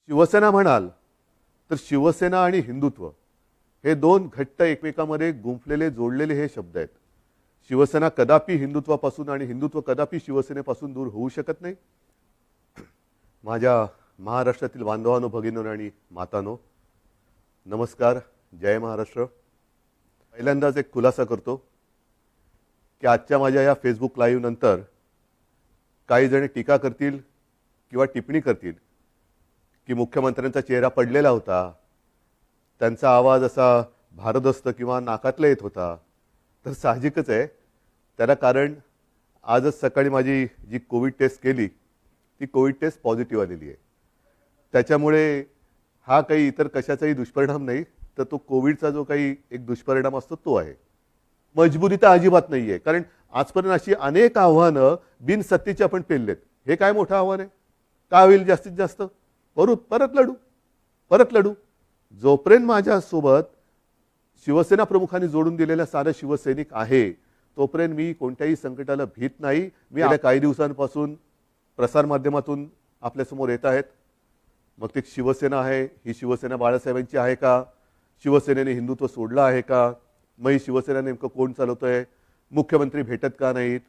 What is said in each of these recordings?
शिवसेना म्हणाल तर शिवसेना आणि हिंदुत्व हे दोन घट्ट एकमेकांमध्ये गुंफलेले जोडलेले हे शब्द आहेत. शिवसेना कदापि हिंदुत्वापासून आणि हिंदुत्व कदापि शिवसेनेपासून दूर होऊ शकत नाही. माझ्या महाराष्ट्रातील बांधवांनो, भगिनींनो आणि मातांनो, नमस्कार. जय महाराष्ट्र. पहिल्यांदाच एक खुलासा करतो की आजच्या माझ्या या फेसबुक लाईव्ह नंतर काही जण टीका करतील किंवा टिप्पणी करतील की मुख्यमंत्र्यांचा चेहरा पडलेला होता, त्यांचा आवाज असा भारदस्त किंवा नाकातला येत होता. तर साहजिकच आहे, त्याला कारण आजच सकाळी माझी जी कोविड टेस्ट केली ती कोविड टेस्ट पॉझिटिव्ह आलेली आहे. त्याच्यामुळे हा काही इतर कशाचाही दुष्परिणाम नाही, तर तो कोविडचा जो काही एक दुष्परिणाम असतो तो आहे. मजबुरी तर अजिबात नाही आहे, कारण आजपर्यंत अशी अनेक आव्हानं बिनसत्तेची आपण पेललेत. हे काय मोठं आव्हान आहे? काय होईल जास्तीत जास्त? परत लढू. जोपर्यंत माझ्यासोबत शिवसेना प्रमुखांनी जोडून दिलेला सारा शिवसैनिक आहे तोपर्यंत मी कोणत्याही संकटाला भीत नाही. मी गेल्या काही दिवसांपासून प्रसारमाध्यमातून आपल्यासमोर येत आहेत. मग ते शिवसेना आहे, ही शिवसेना बाळासाहेबांची आहे का? शिवसेनेने हिंदुत्व सोडलं आहे का? मग ही शिवसेना नेमकं कोण चालवतोय? मुख्यमंत्री भेटत का नाहीत?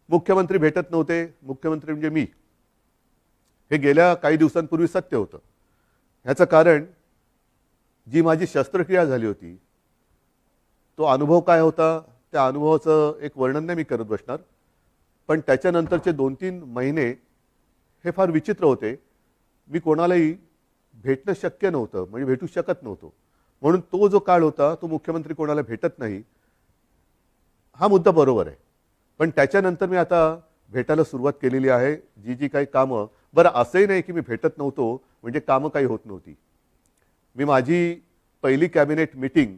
मुख्यमंत्री भेटत नव्हते, मुख्यमंत्री म्हणजे मी, हे गेल्या काही दिवसांपूर्वी सत्य होतं. ह्याचं कारण जी माझी शस्त्रक्रिया झाली होती तो अनुभव काय होता, त्या अनुभवाचं एक वर्णन नाही मी करत बसणार. पण त्याच्यानंतरचे 2-3 महिने हे फार विचित्र होते. मी कोणालाही भेटणं शक्य नव्हतं, म्हणजे भेटू शकत नव्हतो. म्हणून तो जो काळ होता तो मुख्यमंत्री कोणाला भेटत नाही हा मुद्दा बरोबर आहे. पण त्याच्यानंतर मी आता भेटायला सुरुवात केलेली आहे. जी काही कामं, बरं असंही नाही की मी भेटत नव्हतो म्हणजे कामं काही होत नव्हती. मी माझी पहिली कॅबिनेट मीटिंग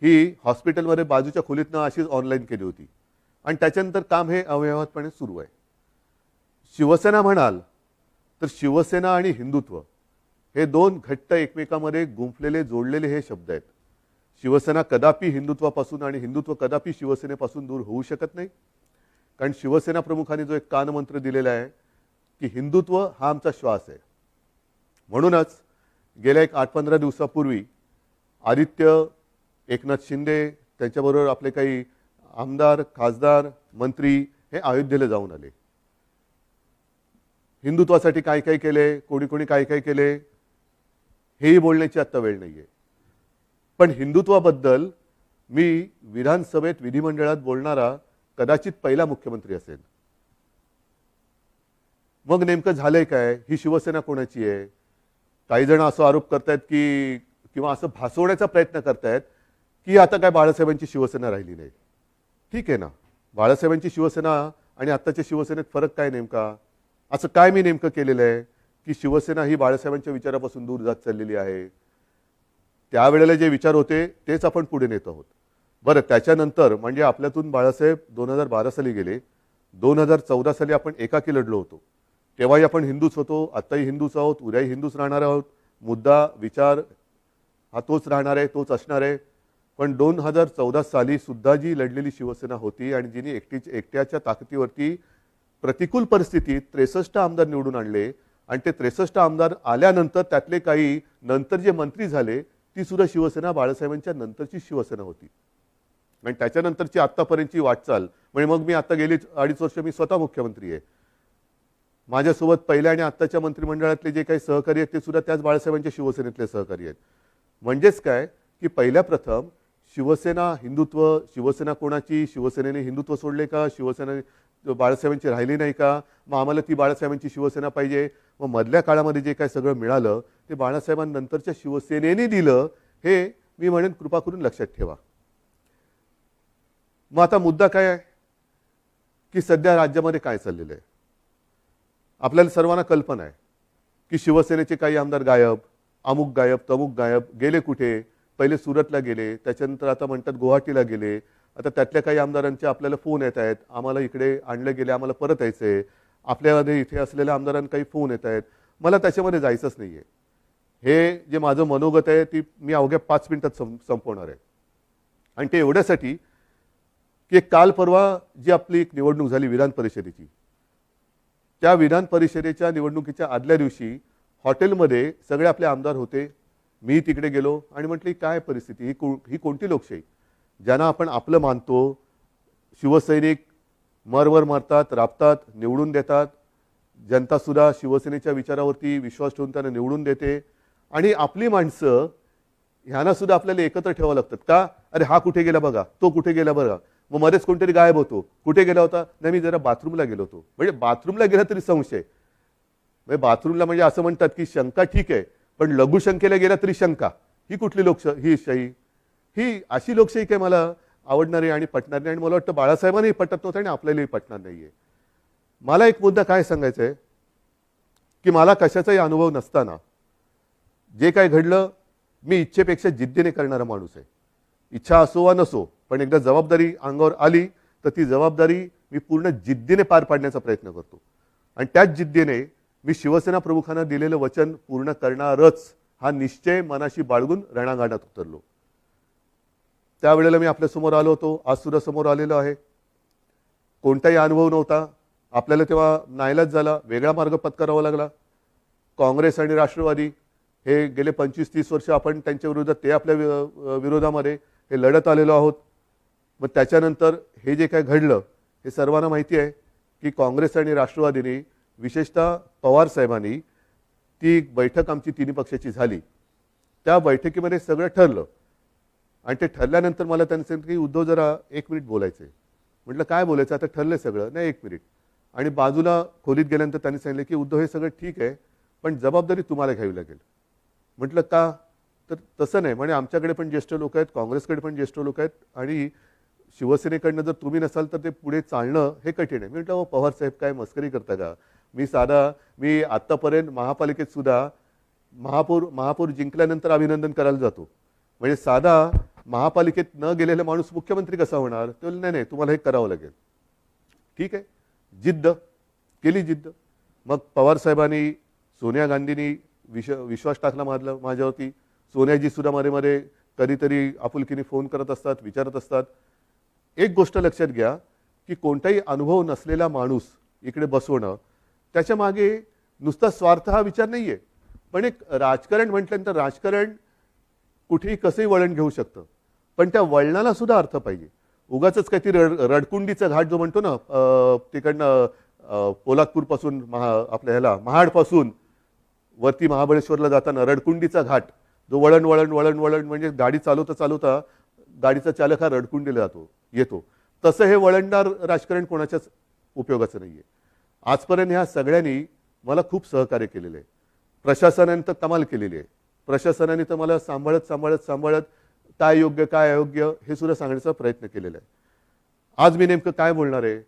ही हॉस्पिटलमध्ये बाजूच्या खोलीतनं अशीच ऑनलाईन केली होती आणि त्याच्यानंतर काम हे अव्यवहातपणे सुरू आहे. शिवसेना म्हणाल तर शिवसेना आणि हिंदुत्व हे दोन घट्ट एकमेकांमध्ये गुंफलेले जोडलेले हे शब्द आहेत. शिवसेना कदापि हिंदुत्वापासून आणि हिंदुत्व कदापि शिवसेनेपासून दूर होऊ शकत नाही. कारण शिवसेना प्रमुखांनी जो एक कानमंत्र दिलेला आहे की हिंदुत्व हा आमचा श्वास आहे. म्हणूनच गेल्या एक 8-15 दिवसापूर्वी आदित्य, एकनाथ शिंदे, त्यांच्याबरोबर आपले काही आमदार, खासदार, मंत्री हे अयोध्येला जाऊन आले. हिंदुत्वासाठी काय काय केले, कोणी काय काय केले हेही बोलण्याची आत्ता वेळ नाहीये. पण हिंदुत्वाबद्दल मी विधानसभेत, विधिमंडळात बोलणारा कदाचित पहिला मुख्यमंत्री असेल. मग नेमकं झालंय काय? ही शिवसेना कोणाची आहे? काही जण असं आरोप करतायत की किंवा असं भासवण्याचा प्रयत्न करतायत की आता काय बाळासाहेबांची शिवसेना राहिली नाही. ठीक आहे ना, बाळासाहेबांची शिवसेना आणि आत्ताच्या शिवसेनेत फरक काय नेमका? असं काय मी नेमकं केलेलं आहे की शिवसेना ही बाळासाहेबांच्या विचारापासून दूर जात चाललेली आहे? त्यावेळेला जे विचार होते तेच आपण पुढे नेत आहोत. बरं, त्याच्यानंतर म्हणजे आपल्यातून बाळासाहेब 2012 साली गेले. 2014 साली आपण एकाकी लढलो होतो. तेव्हाही आपण हिंदूच होतो, आत्ताही हिंदूच आहोत, उद्याही हिंदूच राहणार आहोत. मुद्दा, विचार हा तोच राहणार आहे, तोच असणार आहे. पण 2014 साली सुद्धा जी लढलेली शिवसेना होती आणि जिने एकट्याच्या ताकदीवरती प्रतिकूल परिस्थितीत 63 आमदार निवडून आणले आणि ते 63 आमदार आल्यानंतर त्यातले काही नंतर जे मंत्री झाले ती सुद्धा शिवसेना बाळासाहेबांच्या नंतरची शिवसेना होती. आणि त्याच्यानंतरची आत्तापर्यंतची वाटचाल म्हणजे मग मी आता गेली 2.5 वर्ष मी स्वतः मुख्यमंत्री आहे. माझ्यासोबत पहिल्या आणि आत्ताच्या मंत्रिमंडळातले जे काही सहकारी आहेत ते सुद्धा त्याच बाळासाहेबांच्या शिवसेनेतले सहकारी आहेत. म्हणजेच काय की पहिल्या प्रथम शिवसेना हिंदुत्व, शिवसेना कोणाची? शिवसेनेने हिंदुत्व सोडले का? शिवसेना बाळासाहेबांची राहिली नाही का? मग आम्हाला ती बाळासाहेबांची शिवसेना पाहिजे. मग मधल्या काळामध्ये जे काय सगळं मिळालं ते बाळासाहेबांनंतरच्या शिवसेनेने दिलं, हे मी म्हणेन कृपा करून लक्षात ठेवा. मग आता मुद्दा काय आहे की सध्या राज्यामध्ये काय चाललेलं आहे? आपल्याला सर्वांना कल्पना आहे की शिवसेनेचे काही आमदार गायब, अमुक गायब, तमुक गायब. गेले कुठे? पहिले सुरतला गेले, त्याच्यानंतर आता म्हणतात गुवाहाटीला गेले. आता त्यातल्या काही आमदारांचे आपल्याला फोन येत आहेत, आम्हाला इकडे आणलं गेले, आम्हाला परत यायचंय. आपल्यामध्ये इथे असलेल्या आमदारांना काही फोन येत आहेत. मला त्याच्यामध्ये जायचंच नाहीये. हे जे माझं मनोगत आहे ती मी अवघ्या 5 मिनिटात संपवणार आहे. आणि ते एवढ्यासाठी की काल परवा जी आपली एक निवडणूक झाली विधान परिषदेची, त्या विधान परिषदेच्या निवडणुकीच्या आदल्या दिवशी हॉटेलमध्ये सगळे आपले आमदार होते. मी तिकडे गेलो आणि म्हटली काय परिस्थिती, ही कोणती लोकशाही, ज्यांना आपण आपलं मानतो, शिवसैनिक मरवर मरतात, राबतात, निवडून देतात, जनतासुद्धा शिवसेनेच्या विचारावरती विश्वास ठेवून त्यांना निवडून देते, आणि आपली माणसं ह्यांना सुद्धा आपल्याला एकत्र ठेवावं लागतात का? अरे हा कुठे गेला बघा, तो कुठे गेला बघा, मग मध्येच कोणतरी गायब होतो, कुठे गेला होता, नाही मी जरा बाथरूमला गेलो होतो. म्हणजे बाथरूमला गेला तरी संशय, म्हणजे बाथरूमला म्हणजे असं म्हणतात की शंका ठीक आहे, पण लघुशंकेला गेला तरी शंका. ही कुठली ही शाही? ही अशी लोकशाही काय मला आवडणारी आणि पटणार नाही, आणि मला वाटतं बाळासाहेबांनाही पटत नव्हतं आणि आपल्यालाही पटणार नाहीये. मला एक मुद्दा काय सांगायचा आहे की मला कशाचाही अनुभव नसताना जे काय घडलं, मी इच्छेपेक्षा जिद्दीने करणारा माणूस आहे. इच्छा असो वा नसो, पण एकदा जबाबदारी अंगावर आली तर ती जबाबदारी मी पूर्ण जिद्दीने पार पाडण्याचा प्रयत्न करतो, आणि त्याच जिद्दीने मी शिवसेना प्रमुखांना दिलेलं वचन पूर्ण करणारच हा निश्चय मनाशी बाळगून रणांगणात उतरलो. त्यावेळेला मी आपल्यासमोर आलो होतो, आज सुद्धा समोर आलेलो आहे. कोणताही अनुभव नव्हता आपल्याला, तेव्हा नाईलाज झाला, वेगळा मार्ग पत्करावा लागला. काँग्रेस आणि राष्ट्रवादी हे गेले 25-30 वर्ष आपण त्यांच्या विरोधात, ते आपल्या विरोधामध्ये हे लढत आलेलो आहोत. मग त्याच्यानंतर हे जे काय घडलं हे सर्वांना माहिती आहे की काँग्रेस आणि राष्ट्रवादीने, विशेषतः पवार साहेबांनी, ती बैठक आमची तिन्ही पक्षाची झाली. त्या बैठकीमध्ये सगळं ठरलं, आणि ते ठरल्यानंतर मला त्यांनी सांगितलं की उद्धव जरा 1 मिनिट बोलायचं आहे. म्हटलं काय बोलायचं, आता ठरलं सगळं, नाही 1 मिनिट. आणि बाजूला खोलीत गेल्यानंतर त्यांनी सांगितलं की उद्धव हे सगळं ठीक आहे, पण जबाबदारी तुम्हाला घ्यावी लागेल. म्हटलं का? तर तसं नाही म्हणे, आमच्याकडे पण ज्येष्ठ लोक आहेत, काँग्रेसकडे पण ज्येष्ठ लोक आहेत, आणि शिवसेनेकडनं जर तुम्ही नसाल तर ते पुढे चालणं हे कठीण आहे. मी म्हटलं पवार साहेब काय मस्करी करता का? मी आत्तापर्यंत महापालिकेत सुद्धा महापौर जिंकल्यानंतर अभिनंदन करायला जातो, म्हणजे साधा महापालिकेत न गेलेला माणूस मुख्यमंत्री कसा होणार? ते नाही नाही तुम्हाला हे करावं लागेल. ठीक आहे, जिद्द केली, जिद्द. मग पवार साहेबांनी, सोनिया गांधींनी विश्वास टाकला माझ्यावरती. सोनियाजी सुद्धा मध्ये कधीतरी आपुलकीने फोन करत असतात, विचारत असतात. एक गोष्ट लक्षात घ्या की कोणताही अनुभव नसलेला माणूस इकडे बसवणं, त्याच्या मागे नुसता स्वार्थ हा विचार नाहीये, पण एक राजकारण म्हटल्यानंतर राजकारण कुठेही कसंही वळण घेऊ शकतं, पण त्या वळणाला सुद्धा अर्थ पाहिजे. उगाच काहीतरी रडकुंडीचा घाट जो म्हणतो ना, तिकडनं पोलादपूरपासून आपल्या ह्याला महाडपासून वरती महाबळेश्वरला जाताना रडकुंडीचा घाट, जो वळण वळण वळण वळण म्हणजे गाडी चालवता चालवता गाडीचा चालक हा रडकुंडीला येतो. तसं हे वळणदार राजकारण कोणाच्याच उपयोगाचं नाहीये. आजपर्यंत ह्या सगळ्यांनी मला खूप सहकार्य केलेलं आहे. प्रशासनाने तर कमाल केलेली आहे. प्रशासनाने तर मला सांभाळत काय योग्य काय अयोग्य हे सुद्धा सांगण्याचा प्रयत्न केलेला आहे. आज मी नेमकं काय बोलणार आहे,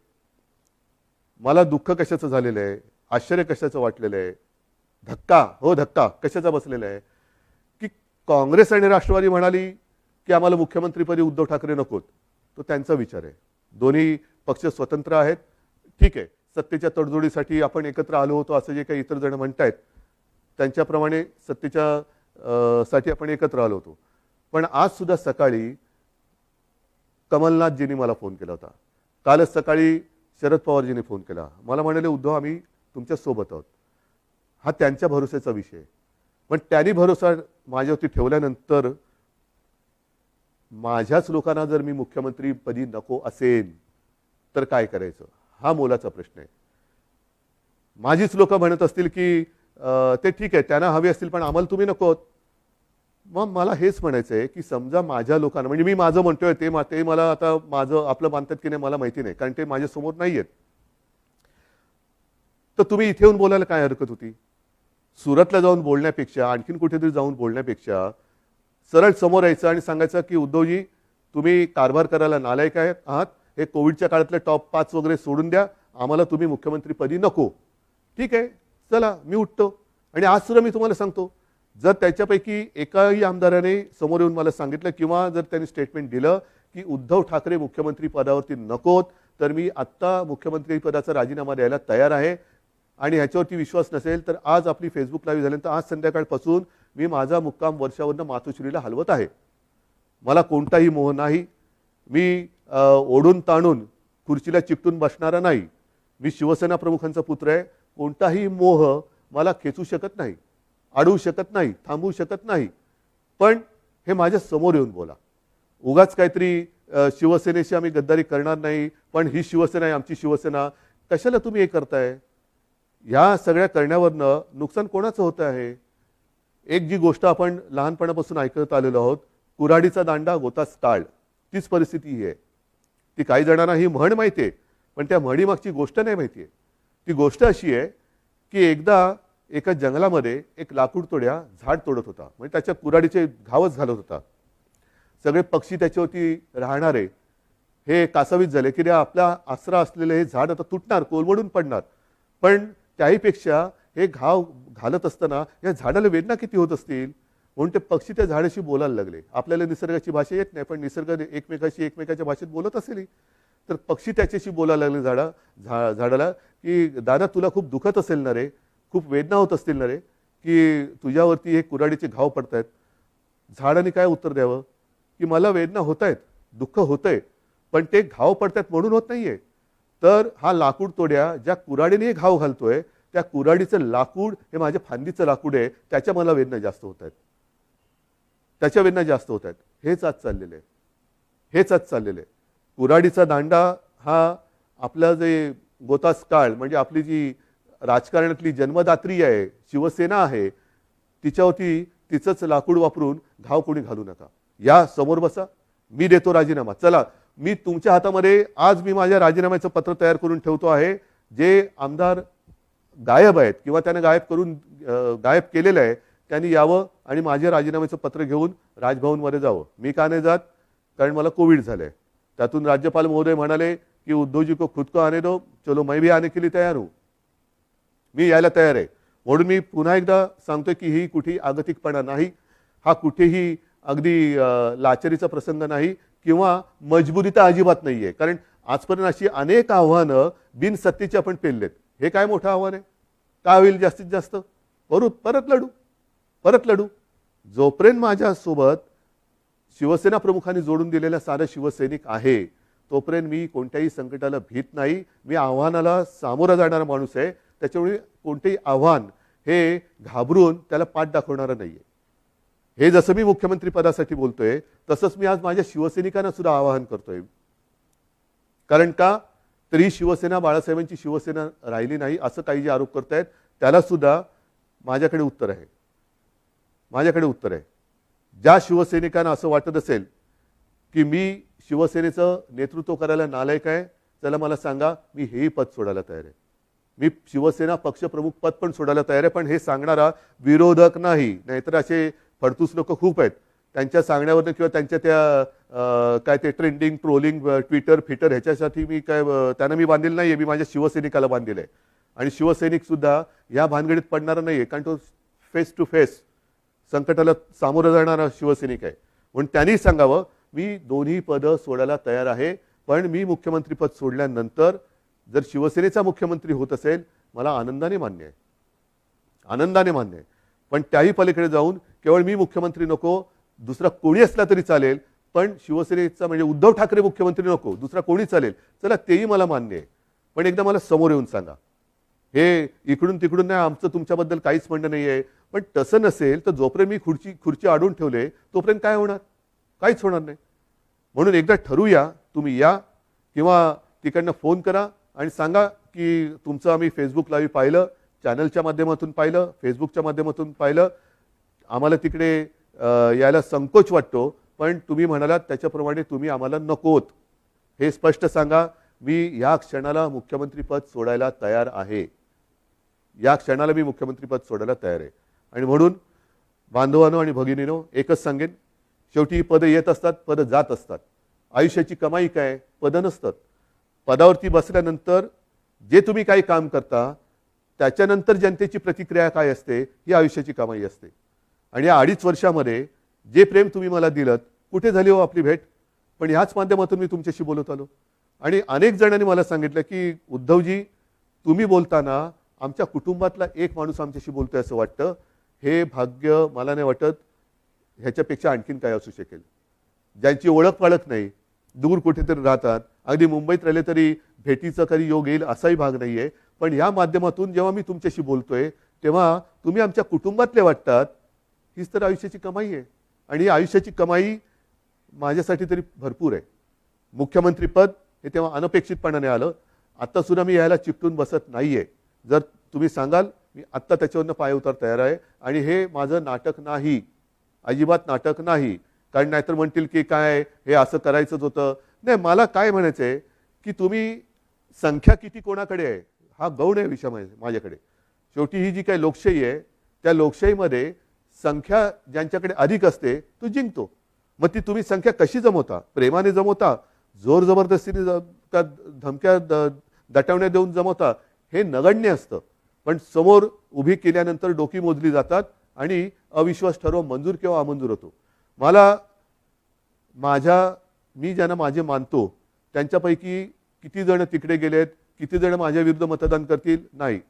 मला दुःख कशाचं झालेलं आहे, आश्चर्य कशाचं वाटलेलं आहे, धक्का कशाचा बसलेला आहे की काँग्रेस आणि राष्ट्रवादी म्हणाली की आम्हाला मुख्यमंत्रीपदी उद्धव ठाकरे नकोत. तो त्यांचा विचार आहे. दोन्ही पक्ष स्वतंत्र आहेत. ठीक आहे, सत्तेच्या तडजोडीसाठी आपण एकत्र आलो होतो असं जे काही इतर जण म्हणतायत, त्यांच्याप्रमाणे सत्तेच्या साठी आपण एकत्र आलो होतो. पण आज सुद्धा सकाळी कमलनाथजींनी मला फोन केला होता. कालच सकाळी शरद पवारजींनी फोन केला. मला म्हणाले उद्धव आम्ही तुमच्या सोबत आहोत. हा त्यांच्या भरोश्याचा विषय आहे. पण त्यांनी भरोसा माझ्यावरती ठेवल्यानंतर माझ्याच लोकांना जर मी मुख्यमंत्रीपदी नको असेल तर काय करायचं, हा मोलाचा प्रश्न आहे. माझीच लोक म्हणत असतील की ते ठीक आहे त्यांना हवे असतील पण आम्हाला तुम्ही नको. मग मला हेच म्हणायचं आहे की समजा माझ्या लोकांना, म्हणजे मी माझं म्हणतोय ते मला आता माझं आपलं मानतात की नाही मला माहिती नाही, कारण ते माझ्यासमोर नाही आहेत. तर तुम्ही इथे येऊन बोलायला काय हरकत होती? सुरतला जाऊन बोलण्यापेक्षा, आणखीन कुठेतरी जाऊन बोलण्यापेक्षा सरळ समोर यायचं आणि सांगायचं की उद्धवजी तुम्ही कारभार करायला नालायक आहात, हे कोविडच्या काळातले टॉप 5 वगैरे सोडून द्या, आम्हाला तुम्ही मुख्यमंत्रीपदी नको. ठीक आहे, चला मी उठतो. आणि आज सुद्धा मी तुम्हाला सांगतो, जर त्याच्यापैकी एकाही आमदाराने समोर येऊन मला सांगितलं किंवा जर त्यांनी स्टेटमेंट दिलं की उद्धव ठाकरे मुख्यमंत्री पदावरती नकोत, तर मी आत्ता मुख्यमंत्री पदाचा राजीनामा द्यायला तयार आहे. आणि ह्याच्यावरती विश्वास नसेल तर आज आपली फेसबुक लाईव्ह झाल्यानंतर आज संध्याकाळपासून मी माझा मुक्काम वर्षावरनं मातोश्रीला हलवत आहे. मला कोणताही मोह नाही. मी ओढून ताणून खुर्चीला चिकटून बसणारा नाही. मी शिवसेना प्रमुखांचा पुत्र आहे. कोणताही मोह मला खेचू शकत नाही. अडवू शकत नाही, थांबवू शकत नाही, पण हे माझ्या समोर येऊन बोला. उगाच काहीतरी शिवसेनेशी आम्ही गद्दारी करणार नाही, पण ही शिवसेना आहे आमची शिवसेना, कशाला तुम्ही हे करताय? या सगळ्या करण्यावरनं नुकसान कोणाचं होतं आहे? एक जी गोष्ट आपण लहानपणापासून ऐकत आलेलो आहोत, कुऱ्हाडीचा दांडा गोतास काळ, तीच परिस्थिती ही आहे. ती काही जणांना ही म्हण माहिती आहे, पण त्या म्हणीमागची गोष्ट नाही माहिती आहे. ती गोष्ट अशी आहे की एकदा एका जंगलामध्ये एक लाकूड तोड्या झाड तोडत होता, म्हणजे त्याच्या कुऱ्हाडीचे घावच घालत होता. सगळे पक्षी त्याच्यावरती राहणारे हे कासावीस झाले की रे आपला आसरा असलेले हे झाड आता तुटणार, कोलमडून पडणार. पण त्याहीपेक्षा हे घाव घालत असताना या झाडाला वेदना किती होत असतील, म्हणून ते पक्षी त्या झाडाशी बोलायला लागले. आपल्याला निसर्गाची भाषा येत नाही, पण निसर्ग एकमेकाच्या भाषेत बोलत असेल. तर पक्षी त्याच्याशी बोलायला लागले झाडाला की दादा तुला खूप दुखत असेल ना रे, खूप वेदना होत असतील ना रे, की तुझ्यावरती हे कुऱ्हाडीचे घाव पडतायत. झाडाने काय उत्तर द्यावं की मला वेदना होत आहेत, दुःख होतंय, पण ते घाव पडतात म्हणून होत नाहीये. तर हा लाकूड तोड्या ज्या कुऱ्हाडीने हे घाव घालतोय, त्या कुऱ्हाडीचं लाकूड हे माझ्या फांदीचं लाकूड आहे, त्याच्या मला वेदना जास्त होत आहेत, त्याच्या वेदना जास्त होत आहेत. हेच आज चाललेलं आहे, हेच आज चाललेलं आहे. कुऱ्हाडीचा दांडा हा आपला जे गोतास काळ, म्हणजे आपली जी राजकारणातली जन्मदात्री आहे, शिवसेना आहे, तिच्यावरती तिचंच लाकूड वापरून घाव कोणी घालू नका. या समोर बसा, मी देतो राजीनामा. चला, मी तुमच्या हातामध्ये आज मी माझ्या राजीनाम्याचं पत्र तयार करून ठेवतो आहे. जे आमदार गायब आहेत किंवा त्याने गायब केलेलं आहे, त्यांनी यावं आणि माझ्या राजीनाम्याचं पत्र घेऊन राजभवनमध्ये जावं. मी का नाही जात? कारण मला कोविड झालंय. त्यातून राज्यपाल महोदय म्हणाले की उद्धवजी को खुद को आने दो, चलो मैं भी आने के लिए तैयार हूं. मी यायला तयार आहे. म्हणून मी पुन्हा एकदा सांगतोय की ही कुठेही आगतिकपणा नाही, हा कुठेही अगदी लाचारीचा प्रसंग नाही किंवा मजबुरी तर अजिबात नाहीये. कारण आजपर्यंत अशी अनेक आव्हानं बिनसत्तेची आपण पेललेत. हे काय मोठं आव्हान आहे? काय होईल जास्तीत जास्त? परत लढू. जोपर्यंत माझ्यासोबत शिवसेना प्रमुखांनी जोडून दिलेला सारा शिवसैनिक आहे, तोपर्यंत मी कोणत्याही संकटाला भीत नाही. मी आव्हानाला सामोरा जाणारा माणूस आहे. त्याच्यामुळे कोणतेही आव्हान हे घाबरून त्याला पाठ दाखवणारा नाहीये. हे जसं मी मुख्यमंत्री पदासाठी बोलतोय, तसंच मी आज माझ्या शिवसैनिकांना सुद्धा आवाहन करतोय. कारण का तर ही शिवसेना बाळासाहेबांची शिवसेना राहिली नाही असं काही जे आरोप करतायत, त्याला सुद्धा माझ्याकडे उत्तर आहे. ज्या शिवसैनिकांना असं वाटत असेल की मी शिवसेनेचं नेतृत्व करायला नालायक आहे, त्याला मला सांगा, मी हेही पद सोडायला तयार आहे. मी शिवसेना पक्षप्रमुख पद पण सोडायला तयार आहे. पण हे सांगणारा विरोधक नाही. नाहीतर असे फडतूस लोक खूप आहेत, त्यांच्या सांगण्यावरनं किंवा त्यांच्या त्या काय ते ट्रेंडिंग ट्रोलिंग ट्विटर ह्याच्यासाठी मी काय त्यांना मी बांधलेलं नाहीये. मी माझ्या शिवसैनिकाला बांधलेलं आहे. आणि शिवसैनिक सुद्धा या भानगडीत पडणारा नाहीये, कारण तो फेस टू फेस संकटाला सामोरं जाणारा शिवसैनिक आहे. म्हणून त्यांनी सांगावं, मी दोन्ही पदं सोडायला तयार आहे. पण मी मुख्यमंत्री पद सोडल्यानंतर जर शिवसेनेचा मुख्यमंत्री होत असेल, मला आनंदाने मान्य आहे. पण त्याही पलीकडे जाऊन केवळ मी मुख्यमंत्री नको, दुसरा कोणी असला तरी चालेल, पण शिवसेनेचा म्हणजे उद्धव ठाकरे मुख्यमंत्री नको, दुसरा कोणी चालेल, चला तेही मला मान्य आहे. पण एकदा मला समोर येऊन सांगा. हे इकडून तिकडून नाही, आमचं तुमच्याबद्दल काहीच म्हणणं नाही आहे. पण तसं नसेल तर जोपर्यंत मी खुर्ची अडवून ठेवले तोपर्यंत काय होणार? काहीच होणार नाही. म्हणून एकदा ठरवूया, तुम्ही या किंवा तिकडनं फोन करा आणि सांगा की तुमचं आम्ही फेसबुक लाईव्ह पाहिलं, चॅनलच्या माध्यमातून पाहिलं, फेसबुकच्या माध्यमातून पाहिलं, आम्हाला तिकडे यायला संकोच वाटतो, पण तुम्ही म्हणालात त्याच्याप्रमाणे तुम्ही आम्हाला नकोत. हे स्पष्ट सांगा. मी या क्षणाला मुख्यमंत्रीपद सोडायला तयार आहे. आणि म्हणून बांधवांनो आणि भगिनीनो, एकच सांगेन, शेवटी ही पदं येत असतात, पदं जात असतात. आयुष्याची कमाई काय? पदं नसतात. पदावरती बसल्यानंतर जे तुम्ही काही काम करता, त्याच्यानंतर जनतेची प्रतिक्रिया काय असते, ही आयुष्याची कमाई असते. आणि या 2.5 वर्षामध्ये जे प्रेम तुम्ही मला दिलत, कुठे झाली हो आपली भेट? पण ह्याच माध्यमातून मी तुमच्याशी बोलत आलो. आणि अनेक जणांनी मला सांगितलं की उद्धवजी, तुम्ही बोलताना आमच्या कुटुंबातला एक माणूस आमच्याशी बोलतोय असं वाटतं. हे भाग्य मला नाही वाटत ह्याच्यापेक्षा आणखीन काय असू शकेल. ज्यांची ओळख पाळख नाही, दूर कुठेतरी राहतात, अगदी मुंबईत राहिले तरी भेटीचा कधी योग येईल असाही भाग नाहीये. पण या माध्यमातून जेव्हा मी तुमच्याशी बोलतोय, तेव्हा तुम्ही आमच्या कुटुंबातले वाटतात, हीच तर आयुष्याची कमाई आहे. आणि आयुष्याची कमाई माझ्यासाठी तरी भरपूर आहे. मुख्यमंत्रीपद हे तेव्हा अनपेक्षितपणाने आलं. आत्ता सुद्धा मी यायला चिकटून बसत नाहीये. जर तुम्ही सांगाल, मी आत्ता त्याच्यावरनं पाय उतार तयार आहे. आणि हे माझं नाटक नाही, अजिबात नाटक नाही. कारण नाहीतर म्हणतील की काय हे असं करायचंच होतं. नाही, मला काय म्हणायचं आहे की तुम्ही संख्या किती कोणाकडे आहे हा गौण आहे विषय माझ्याकडे. शेवटी ही जी काही लोकशाही आहे, त्या लोकशाहीमध्ये संख्या ज्यांच्याकडे अधिक असते तो जिंकतो. मग ती तुम्ही संख्या कशी जमवता? प्रेमाने जमवता, जोर जबरदस्तीने त्या धमक्या दटवण्या देऊन जमवता, हे नगण्य असतं. पण समोर उभी केल्यानंतर डोकी मोजली जातात आणि अविश्वास ठराव मंजूर किंवा अमंजूर होतो. मी ज्यांना माझे मानतो त्यांच्यापैकी किती जण तिकडे गेलेत, किती जण माझ्या विरुद्ध मतदान करतील, नाही.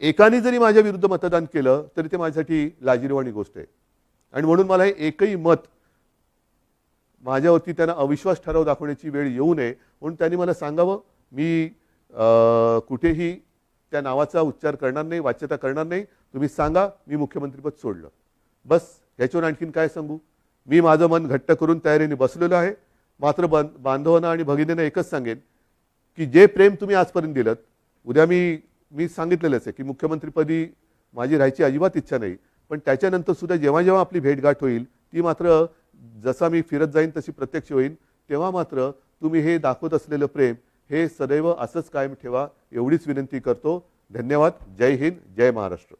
एकाने जरी माझ्या विरुद्ध मतदान केलं तरी ते माझ्यासाठी लाजिरवाणी गोष्ट आहे. आणि म्हणून मला हे एकही मत माझ्यावरती त्यांना अविश्वास ठराव दाखवण्याची वेळ येऊ नये म्हणून त्यांनी मला सांगावं. मी कुठेही त्या नावाचा उच्चार करणार नाही, वाच्यता करणार नाही. तुम्ही सांगा मी मुख्यमंत्रीपद सोडलं, बस. ह्याच्यावर आणखीन काय सांगू? मी माझं मन घट्ट करून तयारीने बसलेलो आहे. मात्र बांधवांना आणि भगिनींना एकच सांगेन की जे प्रेम तुम्ही आजपर्यंत दिलं, उद्या मी सांगितलेलंच आहे की मुख्यमंत्रीपदी माझी राहायची अजिबात इच्छा नाही. पण त्याच्यानंतर सुद्धा जेव्हा जेव्हा आपली भेटगाठ होईल, ती मात्र जसा मी फिरत जाईन तशी प्रत्यक्ष होईल. तेव्हा मात्र तुम्ही हे दाखवत असलेलं प्रेम हे सदैव असंच कायम ठेवा, एवढीच विनंती करतो. धन्यवाद. जय हिंद, जय महाराष्ट्र.